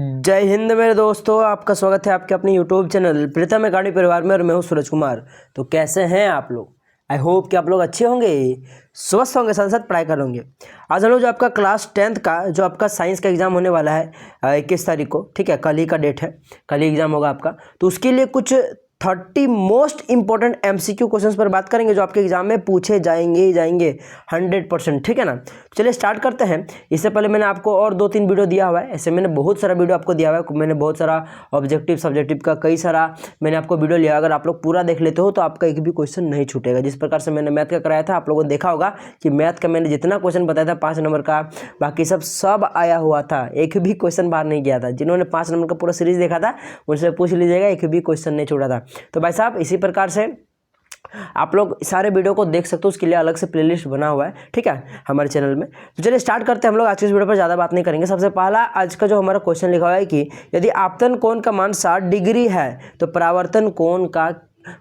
जय हिंद मेरे दोस्तों, आपका स्वागत है आपके अपने यूट्यूब चैनल प्रीतम अकाडमी परिवार में। और मैं हूं सूरज कुमार। तो कैसे हैं आप लोग? आई होप कि आप लोग अच्छे होंगे, स्वस्थ होंगे, साथ साथ पढ़ाई कर होंगे। आज हम लोग जो आपका क्लास 10th का जो आपका साइंस का एग्जाम होने वाला है 21 तारीख को, ठीक है, कल ही का डेट है, कल ही एग्जाम होगा आपका। तो उसके लिए कुछ 30 मोस्ट इंपॉर्टेंट MCQ क्वेश्चंस पर बात करेंगे जो आपके एग्जाम में पूछे जाएंगे 100%, ठीक है ना। चलिए स्टार्ट करते हैं। इससे पहले मैंने आपको और 2-3 वीडियो दिया हुआ है, ऐसे मैंने बहुत सारा वीडियो आपको दिया हुआ है। मैंने बहुत सारा ऑब्जेक्टिव सब्जेक्टिव का कई सारा मैंने आपको वीडियो लिया। अगर आप लोग पूरा देख लेते हो तो आपका एक भी क्वेश्चन नहीं छूटेगा। जिस प्रकार से मैंने मैथ का कराया था, आप लोगों ने देखा होगा कि मैथ का मैंने जितना क्वेश्चन बताया था 5 नंबर का, बाकी सब आया हुआ था, एक भी क्वेश्चन बाहर नहीं गया था। जिन्होंने 5 नंबर का पूरा सीरीज देखा था उनसे पूछ लीजिएगा, एक भी क्वेश्चन नहीं छूटा था। तो भाई साहब इसी प्रकार से आप लोग सारे वीडियो को देख सकते हो, उसके लिए अलग से प्लेलिस्ट बना हुआ है, ठीक है, हमारे चैनल में। तो चलिए स्टार्ट करते हैं हम लोग। आज के इस वीडियो पर ज़्यादा बात नहीं करेंगे। सबसे पहला आज का जो हमारा क्वेश्चन लिखा हुआ है कि यदि आपतन कोण का मान 60 डिग्री है तो परावर्तन कोण का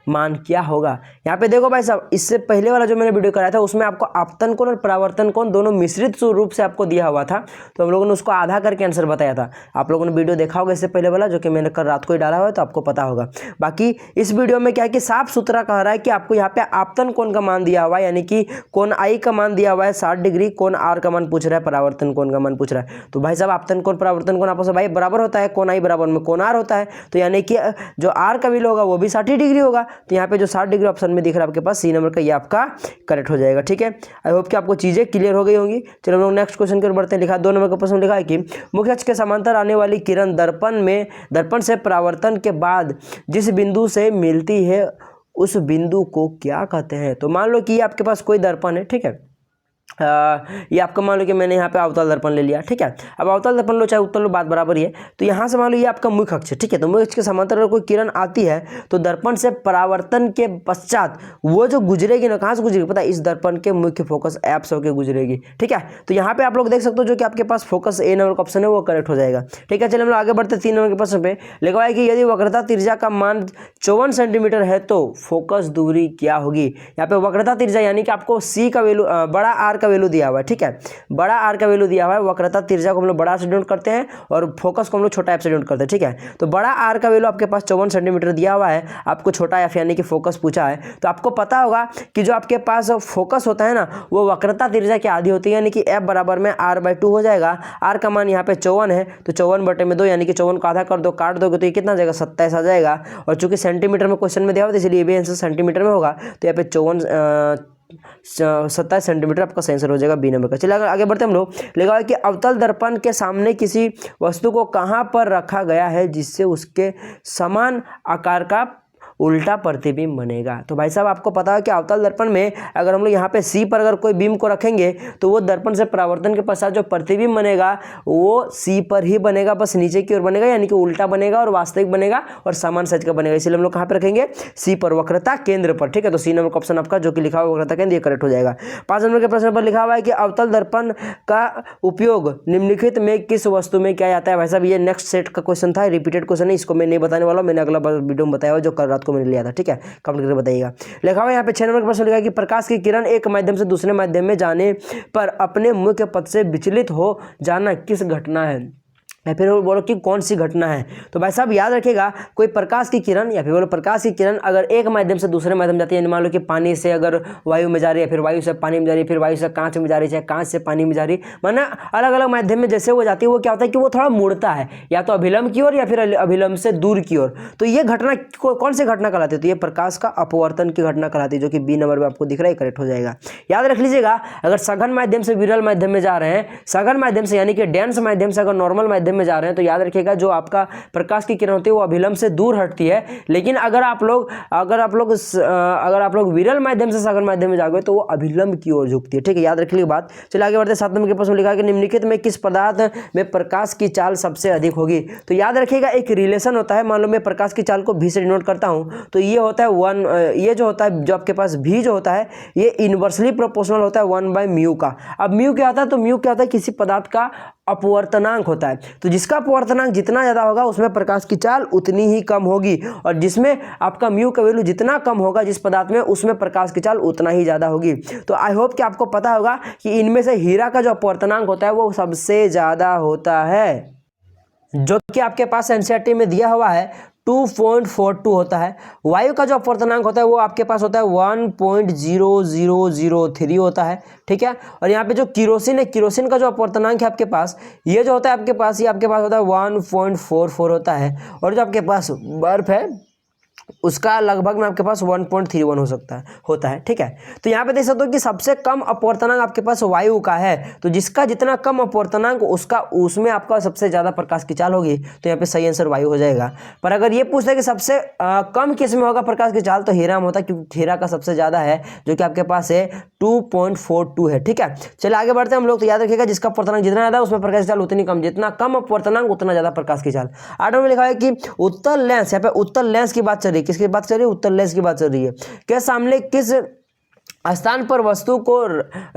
मान क्या होगा। यहाँ पे देखो भाई साहब, इससे पहले वाला जो मैंने वीडियो कराया था उसमें आपको आपतन कोण और परावर्तन कोण दोनों मिश्रित रूप से आपको दिया हुआ था। तो हम लोगों ने उसको आधा करके आंसर बताया था। आप लोगों ने वीडियो देखा होगा इससे पहले वाला, जो कि मैंने कल रात को ही डाला हुआ है, तो आपको पता होगा। बाकी इस वीडियो में क्या है कि साफ सुथरा कह रहा है कि आपको यहाँ पे आपतन कोण का मान दिया हुआ है, यानी कि कोण आई का मान दिया हुआ है 60 डिग्री, कोण आर का मान पूछ रहा है, परावर्तन कोण का मान पूछ रहा है। तो भाई साहब आपतन कोण परावर्तन कोण आपस में भाई बराबर होता है, कोण आई बराबर में कोण आर होता है। तो यानी कि जो आर का वैल्यू होगा वो भी 60 डिग्री होगा। तो यहाँ पे जो 60 डिग्री ऑप्शन में दिख रहा है आपके पास, सी नंबर का, ये आपका करेक्ट हो जाएगा, ठीक है। आई होप कि आपको चीजें क्लियर हो गई होंगी। चलो हम लोग नेक्स्ट क्वेश्चन की ओर बढ़ते हैं। लिखा 2 नंबर का प्रश्न लिखा है कि मुख्य अक्ष के समांतर आने वाली किरण दर्पण से परावर्तन के बाद जिस बिंदु से मिलती है उस बिंदु को क्या कहते हैं। तो मान लो कि ये आपके पास कोई दर्पण है, ठीक है, ये आपका मान लो कि मैंने यहाँ पे अवतल दर्पण ले लिया, ठीक है। अब अवतल दर्पण लो चाहे उत्तल लो, बात बराबर ही है। तो यहाँ से मान लो ये आपका मुख्य अक्ष है, ठीक है। तो मुख्य अक्ष के समांतर अगर कोई किरण आती है तो दर्पण से परावर्तन के पश्चात वो जो गुजरेगी ना, कहाँ से गुजरेगी पता है, इस दर्पण के मुख्य फोकस ऐप से होकर गुजरेगी, ठीक है। तो यहाँ पे आप लोग देख सकते हो जो कि आपके पास फोकस ए नंबर का ऑप्शन है वो करेक्ट हो जाएगा, ठीक है। चलिए हम लोग आगे बढ़ते 3 नंबर के प्रश्न पे। लिखा हुआ है कि यदि वक्रता त्रिज्या का मान 54 सेंटीमीटर है तो फोकस दूरी क्या होगी। यहाँ पे वक्रता त्रिज्या यानी कि आपको सी का वैल्यू, बड़ा आर का वैल्यू दिया हुआ है, ठीक है, बड़ा आर का वैल्यू दिया हुआ है। वक्रता त्रिज्या को हम लोग बड़ा से डिनोट करते हैं और फोकस को हम लोग छोटा एफ से डिनोट करते हैं, ठीक है। तो बड़ा आर का वैल्यू आपके पास 54 सेंटीमीटर दिया हुआ है, आपको छोटा एफ यानी कि फोकस पूछा है। तो आपको पता होगा कि जो आपके पास फोकस होता है ना वो वक्रता त्रिज्या की आधी होती है, यानी कि एफ बराबर में r/2 हो जाएगा। आर का मान यहाँ पे 54 है, तो 54/2 यानी कि 54 को आधा कर दो, काट दोगे तो ये कितना आ जाएगा, 27 आ जाएगा। और चूंकि सेंटीमीटर में क्वेश्चन में दिया हुआ था इसलिए ये भी आंसर सेंटीमीटर में होगा। तो यहाँ पे 27 सेंटीमीटर आपका सही आंसर हो जाएगा, बी नंबर का। चलिए आगे बढ़ते हम लोग। लिखा है कि अवतल दर्पण के सामने किसी वस्तु को कहां पर रखा गया है जिससे उसके समान आकार का उल्टा प्रतिबिंब बनेगा। तो भाई साहब आपको पता है कि अवतल दर्पण में अगर हम लोग यहाँ पे सी पर अगर कोई बीम को रखेंगे तो वो दर्पण से परावर्तन के पश्चात जो प्रतिबिंब बनेगा वो सी पर ही बनेगा, बस नीचे की ओर बनेगा, यानी कि उल्टा बनेगा और वास्तविक बनेगा और समान साइज का बनेगा। इसलिए हम लोग कहाँ पर रखेंगे, सी पर, वक्रता केंद्र पर, ठीक है। तो सी नंबर का ऑप्शन आपका जो कि लिखा हुआ वक्रता केंद्र, ये करेक्ट हो जाएगा। 5 नंबर के प्रश्न पर लिखा हुआ है कि अवतल दर्पण का उपयोग निम्नलिखित में किस वस्तु में किया जाता है। भाई साहब ये नेक्स्ट सेट का क्वेश्चन था, रिपीटेड क्वेश्चन है, इसको मैं नहीं बताने वाला, मैंने अगला वीडियो में बताया हुआ जो कल रात को मैंने लिया था, ठीक है। कमेंट करके बताइएगा। लिखा हुआ यहाँ पे 6 नंबर का प्रश्न लिखा है कि प्रकाश की किरण एक माध्यम से दूसरे माध्यम में जाने पर अपने मुख्य पथ से विचलित हो जाना किस घटना है, या फिर बोलो कि कौन सी घटना है। तो भाई साहब याद रखिएगा, कोई प्रकाश की किरण या फिर बोलो प्रकाश की किरण अगर एक माध्यम से दूसरे माध्यम जाती है, मान लो कि पानी से अगर वायु में जा रही है, फिर वायु से पानी में जा रही है, फिर वायु से कांच में जा रही है, कांच से पानी में जा रही है, माना अलग अलग माध्यम में जैसे वो जाती है, वो क्या होता है कि वो थोड़ा मुड़ता है, या तो अभिलंब की ओर या फिर अभिलंब से दूर की ओर। तो ये घटना कौन सी घटना कहलाती है, तो ये प्रकाश का अपवर्तन की घटना कहलाती है, जो कि बी नंबर में आपको दिख रहा है, करेक्ट हो जाएगा। याद रख लीजिएगा, अगर सघन माध्यम से विरल माध्यम में जा रहे हैं, सघन माध्यम से यानी कि डेंस माध्यम से अगर नॉर्मल माध्यम में जा रहे हैं, तो याद रखिएगा जो आपका प्रकाश की किरण होती है वो अभिलंब से दूर हटती है। लेकिन अगर आप लोग विरल माध्यम से सघन माध्यम में जाओगे तो वो अभिलंब की ओर झुकती है, ठीक है। याद रखिए बात। चलिए आगे बढ़ते 7 नंबर के प्रश्न लिखा है कि निम्नलिखित में किस पदार्थ में प्रकाश की चाल सबसे अधिक होगी। तो याद रखिएगा एक रिलेशन होता है, मान लो मैं प्रकाश की चाल को भी से डिनोट करता हूं, तो ये होता है 1, ये जो होता है, जो आपके पास भी जो होता है ये इनवर्सली प्रोपोर्शनल होता है 1/μ का। अब म्यू क्या होता है, तो म्यू क्या होता है, किसी पदार्थ का अपवर्तनांक होता है। तो जिसका अपवर्तनांक जितना ज़्यादा होगा उसमें प्रकाश की चाल उतनी ही कम होगी, और जिसमें आपका म्यू का वैल्यू जितना कम होगा जिस पदार्थ में, उसमें प्रकाश की चाल उतना ही ज़्यादा होगी। तो आई होप कि आपको पता होगा कि इनमें से हीरा का जो अपवर्तनांक होता है वो सबसे ज़्यादा होता है। जो कि आपके पास एनसीईआरटी में दिया हुआ है 2.42 होता है। वायु का जो अपवर्तनांक होता है वो आपके पास होता है 1.0003 होता है, ठीक है। और यहाँ पे जो किरोसिन है, किरोसिन का जो अपवर्तनांक है आपके पास, ये जो होता है आपके पास, ये आपके पास होता है 1.44 होता है। और जो आपके पास बर्फ है उसका लगभग में आपके पास 1.31 हो सकता है होता है, ठीक है। तो यहाँ पे देख सकते हो कि सबसे कम अपवर्तनांक आपके पास वायु का है, तो जिसका जितना कम अपवर्तनांक उसका उसमें आपका सबसे ज़्यादा प्रकाश की चाल होगी, तो यहाँ पे सही आंसर वायु हो जाएगा। पर अगर ये पूछता है कि सबसे कम किस में होगा प्रकाश की चाल, तो हीरा में होता है, क्योंकि हीरा का सबसे ज़्यादा है जो कि आपके पास है 2.42 है, ठीक है। चलिए आगे बढ़ते हैं हम लोग। तो याद रखिएगा जिसका अपवर्तनांक जितना ज़्यादा उसमें प्रकाश की चाल उतनी कम, जितना कम अपवर्तनांक उतना ज़्यादा प्रकाश की चाल। 8 में लिखा है कि उत्तल लेंस, यहाँ पे उत्तल लेंस की बात चल रही है, किसकी बात चल रही है, उत्तल लेंस की बात चल रही है। क्या सामने किस स्थान पर वस्तु को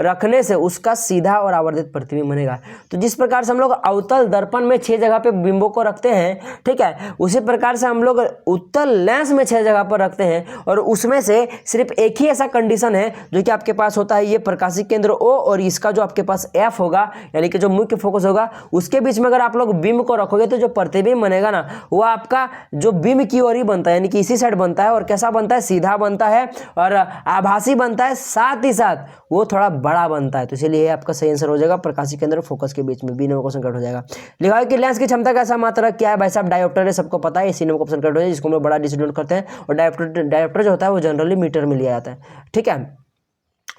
रखने से उसका सीधा और आवर्धित प्रतिबिंब बनेगा। तो जिस प्रकार से हम लोग अवतल दर्पण में 6 जगह पे बिंबों को रखते हैं, ठीक है, उसी प्रकार से हम लोग उत्तल लेंस में 6 जगह पर रखते हैं। और उसमें से सिर्फ एक ही ऐसा कंडीशन है जो कि आपके पास होता है, ये प्रकाशिक केंद्र O और इसका जो आपके पास F होगा, यानी कि जो मुख्य फोकस होगा, उसके बीच में अगर आप लोग बिंब को रखोगे तो जो प्रतिबिंब बनेगा ना, वो आपका जो बिंब की ओर ही बनता है, यानी कि इसी साइड बनता है। और कैसा बनता है, सीधा बनता है और आभासी बनता है, साथ ही साथ वो थोड़ा बड़ा बनता है। तो इसलिए आपका सही आंसर हो जाएगा प्रकाशिक केंद्र और फोकस के बीच में, बी नंबर क्वेश्चन कट हो जाएगा। लिखा है कि लेंस की क्षमता का ऐसा मात्रक क्या है, भाई साहब डायोप्टर है, सबको पता है, इसी नंबर क्वेश्चन कट हो जाएगा, जिसको हम लोग बड़ा डिस्ट्रीब्यूट करते हैं। और डायोप्टर जो होता है वो जनरली मीटर में लिया जाता है, ठीक है,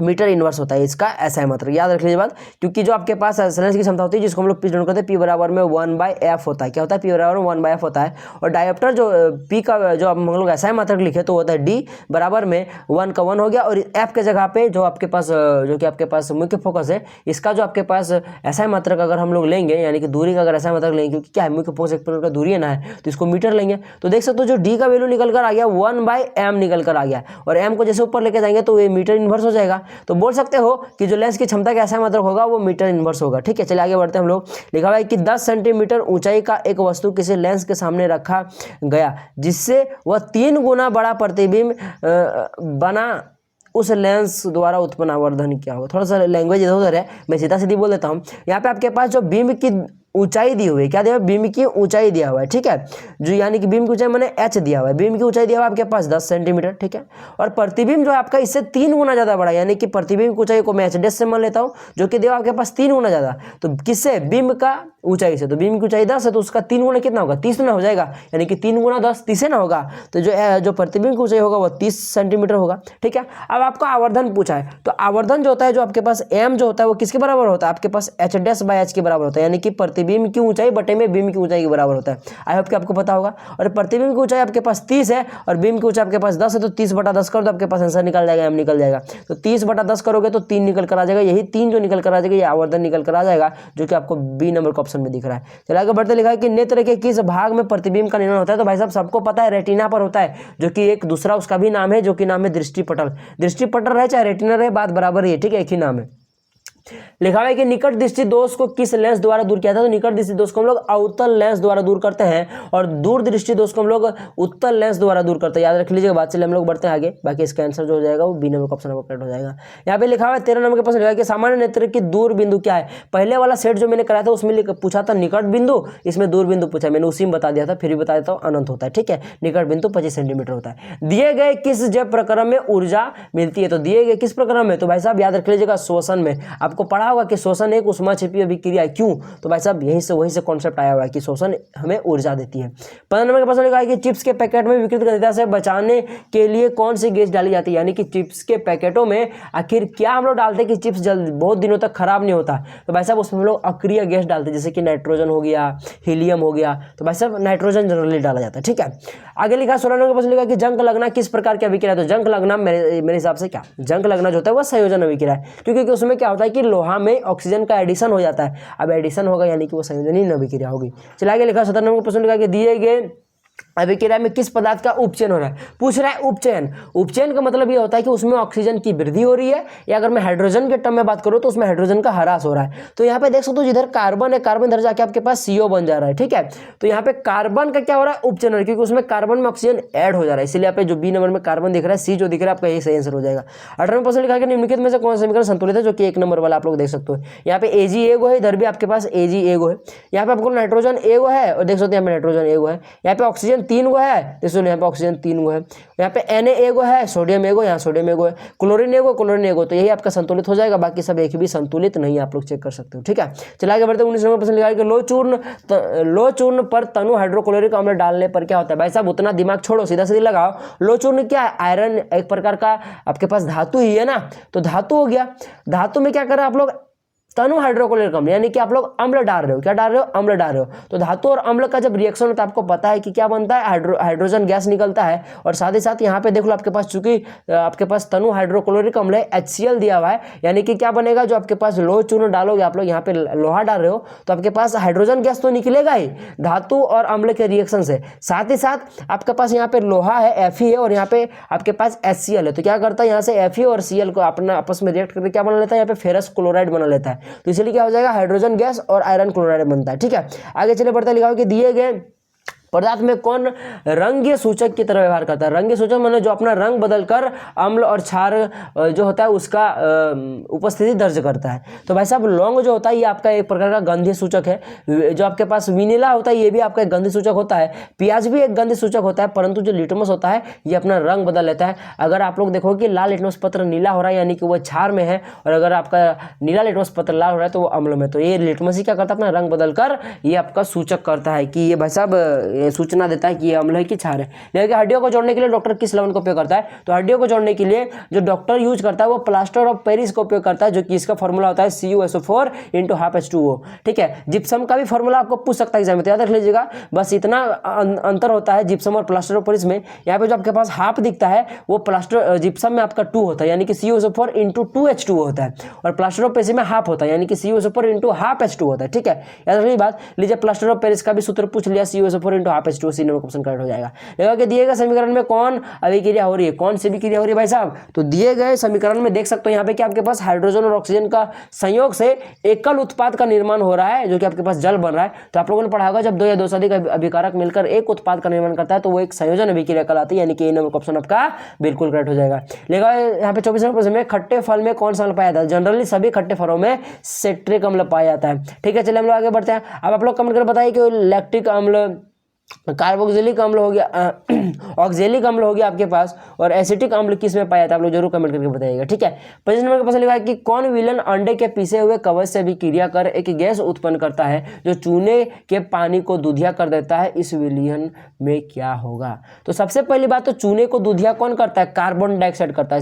मीटर इनवर्स होता है इसका, ऐसा है मात्रक, याद रख लीजिए बात। क्योंकि जो आपके पास लेंस की क्षमता होती है जिसको हम लोग पी डिनोट करते हैं, पी बराबर में 1/f होता है। क्या होता है, पी बराबर में 1/f होता है। और डायोप्टर जो पी का जो हम लोग ऐसा है मात्रक लिखे तो होता है डी बराबर में 1 का 1 हो गया। और एफ के जगह पे जो आपके पास जो कि आपके पास मुख्य फोकस है, इसका जो आपके पास ऐसा है मात्रक अगर हम लोग लेंगे, यानी कि दूरी का अगर ऐसा मात्रक लेंगे, क्योंकि क्या है मुख्य फोकस एक का दूरी है ना है, तो इसको मीटर लेंगे। तो देख सकते हो जो डी का वैल्यू निकल कर आ गया 1/m निकल कर आ गया। और एम को जैसे ऊपर लेके जाएंगे तो ये मीटर इनवर्स हो जाएगा। तो बोल सकते हो कि जो लेंस की क्षमता का ऐसा मात्रक होगा वो मीटर इनवर्स होगा, ठीक है। चलिए आगे बढ़ते हैं हम लोग। लिखा हुआ है कि 10 सेंटीमीटर ऊंचाई का एक वस्तु किसी लेंस के सामने रखा गया जिससे वह 3 गुना बड़ा प्रतिबिंब बना, उस लेंस द्वारा उत्पन्न आवर्धन क्या होगा। थोड़ा सा लैंग्वेज इधर उधर है, मैं सीधा सीधी बोल देता हूँ। यहाँ पे आपके पास जो बिंब की ऊंचाई दी हुई है, क्या दिया हुआ है, बीम की ऊंचाई दिया हुआ है, ठीक है, जो यानी कि बीम की ऊंचाई मैंने h दिया हुआ है, बीम की ऊंचाई दिया हुआ है आपके पास 10 सेंटीमीटर, ठीक है। और प्रतिबिंब जो आपका इससे 3 गुना ज्यादा बड़ा, यानी कि प्रतिबिंब की ऊंचाई को मैं h से मान लेता हूं, जो कि दिया हुआ आपके पास 3 गुना ज्यादा। तो किससे, बिंब का ऊंचाई से। तो बीम की ऊंचाई 10 है तो उसका 3 गुना कितना होगा, 30 ना हो जाएगा, यानी कि 3 गुना 10 30 ना होगा। तो जो प्रतिबिंब की ऊंचाई होगा वो 30 सेंटीमीटर होगा, ठीक है। अब आपको आवर्धन पूछा है, तो आवर्धन जो होता है, जो आपके पास m जो होता है वो किसके बराबर होता है, आपके पास h' के बराबर होता है, यानी कि प्रतिबिंब की ऊंचाई बटे में बीम की ऊंचाई के बराबर होता है। आई होप कि आपको पता होगा। और प्रतिबिंब की ऊंचाई आपके पास 30 है और बीम की ऊंचाई आपके पास 10 है, तो 30/10 करो तो आपके पास आंसर निकल जाएगा, m निकल जाएगा। तो 30/10 करोगे तो 3 निकल कर आ जाएगा, यही 3 जो निकल कर आ जाएगा ये आवर्धन निकल कर आ जाएगा, जो कि आपको बी नंबर का ऑप्शन में दिख रहा है। चलिए आगे बढ़ते, लिखा है कि नेत्र के किस भाग में प्रतिबिंब का निर्माण होता है। तो भाई साहब सबको पता है रेटिना पर होता है, जो कि एक दूसरा उसका भी नाम है, जो कि नाम है दृष्टिपटल। दृष्टिपटल रहे चाहे रेटिना रहे, बात बराबर ही है, ठीक है, एक ही नाम है। लिखा है कि निकट दृष्टि दोष को किस लेंस द्वारा दूर किया था। तो निकट दृष्टि दोष को हम लोग अवतल लेंस द्वारा दूर करते हैं और दूर दृष्टि दोष को हम लोग उत्तल लेंस द्वारा दूर करते हैं, याद रख लीजिएगा बात। चलिए हम लोग बढ़ते हैं आगे, बाकी इसका आंसर जो हो जाएगा वो बी नंबर का ऑप्शन आपको करेक्ट हो जाएगा। यहाँ पे लिखा हुआ है 13 नंबर के पास लिखा है कि सामान्य नेत्र की दूर बिंदु क्या है। पहले वाला सेट जो मैंने कराया था उसमें पूछा था निकट बिंदु, इसमें दूर बिंदु पूछा, मैंने उसी में बता दिया था, फिर भी बता देता हूँ, अनंत होता है, ठीक है। निकट बिंदु 25 सेंटीमीटर होता है। दिए गए किस जैव प्रक्रम में ऊर्जा मिलती है। तो दिए गए किस प्रक्रम में, तो भाई साहब याद रख लीजिएगा श्वसन में। आपको पढ़ा होगा कि श्वसन एक उष्मा छिपी अभिक्रिया है, क्यों, तो भाई साहब यहीं से वहीं से कॉन्सेप्ट आया हुआ है कि श्वसन हमें ऊर्जा देती है। 15 नंबर के प्रश्न लिखा है कि चिप्स के पैकेट में विकृत गंधता से बचाने के लिए कौन सी गैस डाली जाती है। यानी कि चिप्स के पैकेटों में आखिर क्या हम लोग डालते हैं कि चिप्स जल्द बहुत दिनों तक खराब नहीं होता। तो भाई साहब उसमें हम लोग अक्रिय गैस डालते हैं, जैसे कि नाइट्रोजन हो गया, हीलियम हो गया। तो भाई साहब नाइट्रोजन जनरली डाला जाता है, ठीक है। आगे लिखा 16 नंबर के प्रश्न लिखा कि जंग लगना किस प्रकार की अभिक्रिया है। तो जंग लगना मेरे हिसाब से क्या, जंग लगना जो होता है वह संयोजन अभिक्रिया है, क्योंकि उसमें क्या होता है कि लोहा में ऑक्सीजन का एडिशन हो जाता है। अब एडिशन होगा यानी कि वो संयोजन ही अभिक्रिया होगी। चलिए आगे लिखा 17 नंबर प्रश्न लिखा कि दिए गए अभिक्रिया में किस पदार्थ का उपचयन हो रहा है, पूछ रहा है उपचयन। उपचयन का मतलब ये होता है कि उसमें ऑक्सीजन की वृद्धि हो रही है, या अगर मैं हाइड्रोजन के टर्म में बात करूं तो उसमें हाइड्रोजन का ह्रास हो रहा है। तो यहाँ पे देख सकते हो जिधर कार्बन है, कार्बन इधर जाके आपके पास CO बन जा रहा है, ठीक है। तो यहाँ पे कार्बन का क्या हो रहा है, उपचयन हो रहा है, क्योंकि उसमें कार्बन में ऑक्सीजन ऐड हो जा रहा है। इसलिए यहाँ पे जो बी नंबर में कार्बन दिख रहा है, सी जो दिख रहा है आपका यही सही आंसर हो जाएगा। 18% लिखा है निम्नलिखित में से कौन सा समीकरण संतुलित है, जो कि 1 नंबर वाला आप लोग देख सकते हो। यहाँ पे Ag एगो है, इधर भी आपके पास Ag एगो है। यहाँ पे आपको नाइट्रोजन एगो है और देख सकते हैं यहाँ पे नाइट्रोजन एगो है। यहाँ पे ऑक्सीजन 3 गो है, देख सकते यहाँ पे ऑक्सीजन 3 गो है। यहाँ पे Na एगो है, सोडियम एगो, यहाँ सोडियम एगो है, क्लोरीन एगो, तो यही आपका संतुलित हो जाएगा। बाकी सब एक भी संतुलित नहीं, आप लोग चेक कर सकते हो, ठीक है। चला आगे बढ़ते हैं। 19 नंबर प्रश्न लिखा है कि लो चूर्ण पर तनु हाइड्रोक्लोरिक अम्ल डालने पर क्या होता है। भाई साहब उतना दिमाग छोड़ो, सीधा सीधा लगाओ। लो चूर्ण क्या है, आयरन एक प्रकार का आपके पास धातु ही है ना, तो धातु हो गया। धातु में क्या करें आप लोग, तनु हाइड्रोक्लोरिक अम्ल, यानी कि आप लोग अम्ल डाल रहे हो, क्या डाल रहे हो, अम्ल डाल रहे हो। तो धातु और अम्ल का जब रिएक्शन होता है आपको पता है कि क्या बनता है, हाइड्रोजन गैस निकलता है। और साथ ही साथ यहाँ पे देख लो आपके पास, चूंकि आपके पास तनु हाइड्रोक्लोरिक अम्ल है, HCl दिया हुआ है, यानी कि क्या बनेगा, जो आपके पास लोह चूर्ण डालोगे आप लोग, यहाँ पे लोहा डाल रहे हो, तो आपके पास हाइड्रोजन गैस तो निकलेगा ही धातु और अम्ल के रिएक्शन से। साथ ही साथ आपके पास यहाँ पे लोहा है, Fe है, और यहाँ पे आपके पास HCl है। तो क्या करता है, यहाँ से Fe और Cl को अपना आपस में रिएक्ट करके क्या बना लेता है, यहाँ पे फेरस क्लोराइड बना लेता है। तो इसलिए क्या हो जाएगा, हाइड्रोजन गैस और आयरन क्लोराइड बनता है, ठीक है। आगे चले बढ़ते लिखा हो कि दिए गए पदार्थ में कौन रंगीय सूचक की तरह व्यवहार करता है। रंगीय सूचक माने जो अपना रंग बदलकर अम्ल और क्षार जो होता है उसका उपस्थिति दर्ज करता है। तो भाई साहब लौंग जो होता है ये आपका एक प्रकार का गंधीय सूचक है। जो आपके पास विनीला होता है ये भी आपका एक गंधीय सूचक होता है। प्याज भी एक गंधीय सूचक होता है, परंतु जो लिटमस होता है ये अपना रंग बदल लेता है। अगर आप लोग देखो कि लाल लिटमस पत्र नीला हो रहा है, यानी कि वो क्षार में है, और अगर आपका नीला लिटमस पत्र लाल हो रहा है तो वो अम्ल में। तो ये लिटमस ही क्या करता है, अपना रंग बदलकर ये आपका सूचक करता है कि ये भाई साहब सूचना देता है कि ये अम्ल है कि क्षार है। लेकिन हड्डियों को जोड़ने के लिए डॉक्टर किस लवण का उपयोग करता है, तो हड्डियों को जोड़ने के लिए जो डॉक्टर यूज करता है वो प्लास्टर ऑफ पेरिस का उपयोग करता है, जो कि इसका फॉर्मूला होता है CuSO4 × ½ H2O, ठीक है। जिप्सम का भी फॉर्मूला आपको पूछ सकता है एग्जाम में, तो याद रख लीजिएगा। बस इतना अंतर होता है जिप्सम और प्लास्टर ऑफ पेरिस में। यहाँ पे जो आपके पास हाफ दिखता है वो प्लास्टर जिप्सम में आपका 2 होता है, यानी कि CuSO4 × 2H2O होता है, और प्लास्टर ऑफ पेरिस में हाफ होता है, यानी कि CuSO4 × ½ H2O होता है, ठीक है। याद रखिए बात। लीजिए प्लास्टर ऑफ पेरिस का भी सूत्र पूछ लिया, CuSO4 × ½ H2O, सी नंबर क्वेश्चन करेक्ट हो जाएगा। देखा कि दिए गए समीकरण में कौन अभिक्रिया हो रही है, कौन सी अभिक्रिया हो रही है भाई साहब, तो दिए गए समीकरण में देख सकते हो यहाँ पे कि आपके पास हाइड्रोजन और ऑक्सीजन का संयोग से एकल उत्पाद का निर्माण हो रहा है, जो कि आपके पास जल बन रहा है। तो आप लोगों ने पढ़ा होगा जब 2 या 2 से अधिक अभिकारक मिलकर एक उत्पाद का निर्माण करता है तो वो एक संयोजन अभिक्रिया कहलाती है, यानी कि नंबर क्वेश्चन आपका बिल्कुल करेक्ट हो जाएगा। लेगा यहाँ पे 24 नंबर प्रश्न में खट्टे फल में कौन सा अम्ल पाया जाता है। जनरली सभी खट्टे फलों में सिट्रिक अम्ल पाया जाता है, ठीक है। चलिए हम लोग आगे बढ़ते हैं। अब आप लोग कमेंट कर बताइए कि लैक्टिक अम्ल, कार्बोक्सिलिक अम्ल हो गया, ऑक्जेलिक अम्ल हो गया आपके पास, और एसिटिक अम्ल किस में पाया जाता है, आप लोग जरूर कमेंट करके बताइएगा, ठीक है। 25 नंबर का प्रश्न लिखा है कि कौन विलन अंडे के पीसे हुए कवच से अभिक्रिया कर एक गैस उत्पन्न करता है जो चूने के पानी को दूधिया कर देता है, इस विलयन में क्या होगा। तो सबसे पहली बात तो चूने को दूधिया कौन करता है, कार्बन डाइऑक्साइड करता है।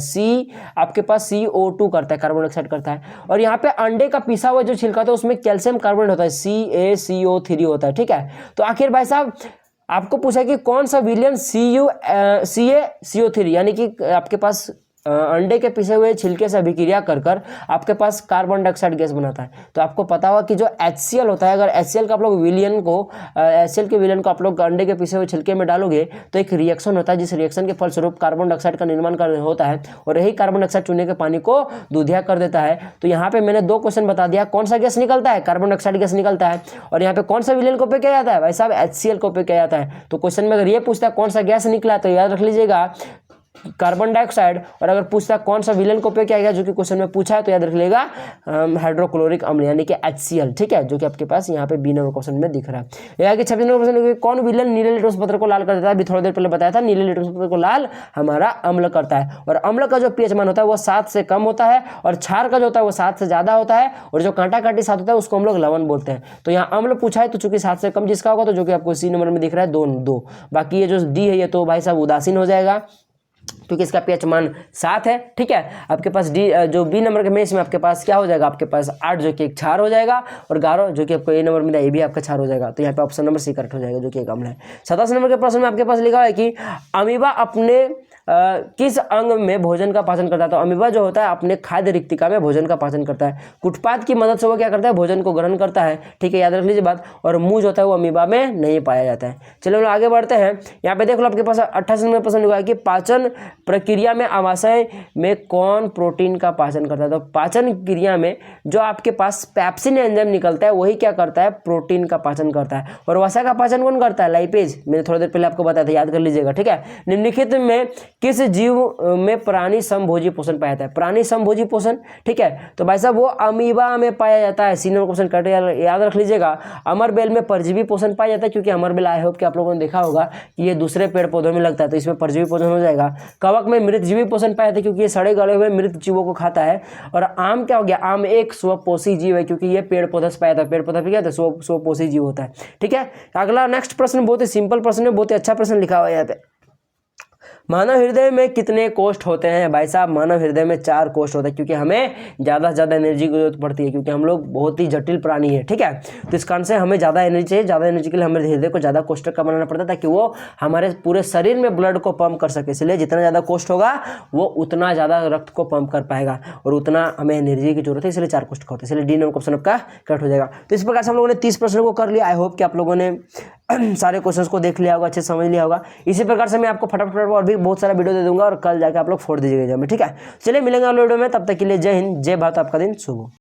आपके पास CO2 करता है, कार्बन डाइऑक्साइड करता है। और यहाँ पे अंडे का पीसा हुआ जो छिलका होता है उसमें कैल्शियम कार्बोनेट होता है, CaCO3 होता है, ठीक है। तो आखिर भाई साहब आपको पूछा कि कौन सा विलयन CaCO3 यानी कि आपके पास अंडे के पिसे हुए छिलके से अभिक्रिया कर कर आपके पास कार्बन डाइऑक्साइड गैस बनाता है। तो आपको पता होगा कि जो HCl होता है, अगर HCl का आप लोग HCl के विलयन को आप लोग अंडे के पिसे हुए छिलके में डालोगे तो एक रिएक्शन होता है, जिस रिएक्शन के फलस्वरूप कार्बन डाइऑक्साइड का निर्माण होता है, और यही कार्बन डाइऑक्साइड चूने के पानी को दूधिया कर देता है। तो यहाँ पे मैंने 2 क्वेश्चन बता दिया, कौन सा गैस निकलता है, कार्बन डाइऑक्साइड गैस निकलता है, और यहाँ पे कौन सा विलयन को उपयोग किया जाता है, भाई साहब HCl को उपयोग किया जाता है। तो क्वेश्चन में अगर ये पूछता है कौन सा गैस निकला तो याद रख लीजिएगा कार्बन डाइऑक्साइड, और अगर पूछता है कौन सा विलेन को उपयोग किया गया, जो कि क्वेश्चन में पूछा है, तो याद रख लेगा हाइड्रोक्लोरिक अम्ल यानी कि HCl, ठीक है, जो कि आपके पास यहाँ पे बी नंबर क्वेश्चन में दिख रहा है। यह कि 26 नंबर क्वेश्चन कौन विलेन नीले लिटमस पत्र को लाल कर देता है। अभी थोड़ी देर पहले बताया था, नीले लिटमस पत्र को लाल हमारा अम्ल करता है, और अम्ल का जो pH मान होता है वो 7 से कम होता है, और क्षार का जो होता है वो 7 से ज्यादा होता है, और जो कांटा काटी 7 होता है उसको हम लोग लवण बोलते हैं। तो यहाँ अम्ल पूछा है तो चूंकि 7 से कम जिसका होगा, तो जो कि आपको सी नंबर में दिख रहा है 2। बाकी ये जो डी है ये तो भाई साहब उदासीन हो जाएगा, क्योंकि इसका pH मान 7 है, ठीक है। आपके पास डी जो बी नंबर के में इसमें आपके पास क्या हो जाएगा, आपके पास 8 जो कि एक क्षार हो जाएगा, और 11 जो कि आपको ए नंबर में ये भी आपका क्षार हो जाएगा। तो यहाँ पे ऑप्शन नंबर सी करेक्ट हो जाएगा, जो कि एक अम्ल है। 27 नंबर के प्रश्न में आपके पास लिखा है कि अमीबा अपने किस अंग में भोजन का पाचन करता है? तो अमीबा जो होता है अपने खाद्य रिक्तिका में भोजन का पाचन करता है। कुटपाद की मदद से वो क्या करता है? भोजन को ग्रहण करता है। ठीक है, याद रख लीजिए बात। और मूंछ होता है वो अमीबा में नहीं पाया जाता है। चलो हम आगे बढ़ते हैं। यहाँ पे देख लो आपके पास 28% हुआ है कि पाचन प्रक्रिया में आमाशय में कौन प्रोटीन का पाचन करता है? तो पाचन क्रिया में जो आपके पास पेप्सिन एंजाइम निकलता है वही क्या करता है? प्रोटीन का पाचन करता है। और वसा का पाचन कौन करता है? लाइपेज। मैंने थोड़ी देर पहले आपको बताया था, याद कर लीजिएगा। ठीक है, निम्नलिखित में किस जीव में प्राणी समभोजी पोषण पाया जाता है? प्राणी समभोजी पोषण, ठीक है, तो भाई साहब वो अमीबा में पाया जाता है। सीनियर क्वेश्चन कट, याद रख लीजिएगा। अमरबेल में परजीवी पोषण पाया जाता है, क्योंकि अमरबेल आई होप कि आप लोगों ने देखा होगा कि ये दूसरे पेड़ पौधों में लगता है, तो इसमें परजीवी पोषण हो जाएगा। कवक में मृतजीवी पोषण पाया जाता है, क्योंकि ये सड़े गले हुए मृत जीवों को खाता है। और आम क्या हो गया? आम एक स्वपोषी जीव है, क्योंकि ये पेड़ पौधा से पाया जाता है। पेड़ पौधा पे क्या होता है? स्वपोषी जीव होता है। ठीक है, अगला नेक्स्ट प्रश्न बहुत ही सिंपल प्रश्न है, बहुत ही अच्छा प्रश्न लिखा हुआ है यहाँ पे। मानव हृदय में कितने कोष्ठ होते हैं? भाई साहब मानव हृदय में 4 कोष्ठ होते हैं, क्योंकि हमें ज़्यादा से ज़्यादा एनर्जी की जरूरत पड़ती है, क्योंकि हम लोग बहुत ही जटिल प्राणी है। ठीक है, तो इस कारण से हमें ज़्यादा एनर्जी चाहिए। ज़्यादा एनर्जी के लिए हमें हृदय को ज़्यादा कोष्ठक का बनाना पड़ता है, ताकि वो हमारे पूरे शरीर में ब्लड को पंप कर सके। इसलिए जितना ज़्यादा कोष्ठ होगा वो उतना ज़्यादा रक्त को पंप कर पाएगा और उतना हमें एनर्जी की जरूरत है, इसलिए 4 कोष्ठ होते हैं। इसलिए डी नंबर क्वेश्चन आपका कट हो जाएगा। तो इस प्रकार से हम लोगों ने 30 प्रश्नों को कर लिया। आई होप कि आप लोगों ने सारे क्वेश्चंस को देख लिया होगा, अच्छे समझ लिया होगा। इसी प्रकार से मैं आपको फटाफट और भी बहुत सारा वीडियो दे दूंगा और कल जाके आप लोग फोड़ दीजिएगा एग्जाम में। ठीक है, चलिए मिलेंगे अगले वीडियो में, तब तक के लिए जय हिंद, जय भारत, आपका दिन शुभ हो।